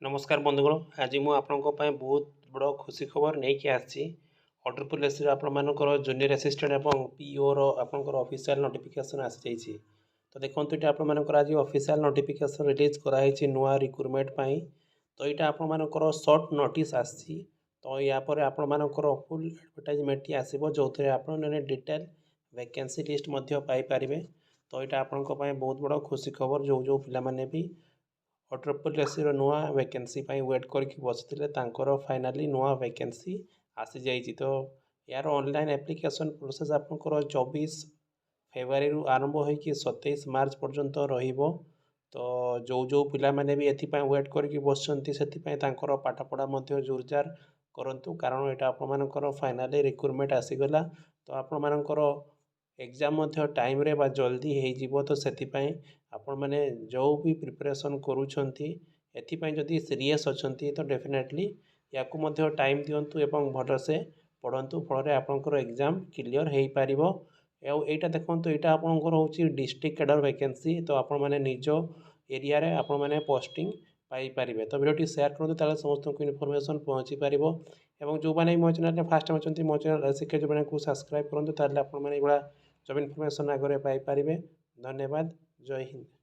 नमस्कार बंधुगण आज मुझे बहुत बड़ खुशी खबर नहीं कि आसी ऑटरप्रिनेरशिप से आपर जूनियर असिस्टेंट और पीओ आपंकर ऑफिशियल नोटिफिकेशन आसी जाइए। तो देखो ये आपर आज ऑफिशियल नोटिफिकेशन रिलीज कराई नुआ रिक्रुटमेंट तो यहाँ आपर शॉर्ट नोटिस आसी। तो या पर आपर फुल एडवर्टाइजमेंट आसो जो थे आप डिटेल वैकेंसी लिस्ट पाइपर। तो यहाँ आपंपाई बहुत बड़ खुशी खबर जो जो पिलाने भी ऑटरप्रिनेरशिप नुआ वैकेंसी वेट करके बसते फाइनाली नुआ वैकेंसी आसी जाइए। तो यार ऑनलाइन एप्लिकेशन प्रोसेस आपंकर 24 फेब्रुआरी आरंभ हो 27 मार्च पर्यंत रहिबो। तो जो जो पिलाने भी एथि वेट करके बसचंती से पाठपढ़ा जोरदार करंतु कारण यहाँ आपर फाइनाली रिक्रुटमेंट आसीगला। तो आपर एग्जाम टाइम रे बा जल्दी हो तो से आपण मैंने जो भी प्रिपरेशन करूछंती एथिपाई जदि सीरियस अच्छी तो डेफिनेटली या टाइम दिंतु एवं भलसे पढ़ंतु फल आपंकर एग्जाम क्लियर हो पार। यहाँ देखो यहाँ आपंकर हूँ डिस्ट्रिक्ट कैडर वैकेंसी। तो आपण मैंने निज एरिया रे आपण मैंने पोस्टिंग पाइपर। तो वीडियो शेयर करूँ समस्त को इनफॉरमेशन पहुँची पार। और जो मैंने मो चैनल फास्ट टाइम अच्छे मो चैनल शिक्षा जो को सब्सक्राइब करूँ ताल आप जब इनफॉरमेशन आगे पाइपर। धन्यवाद। जय हिंद।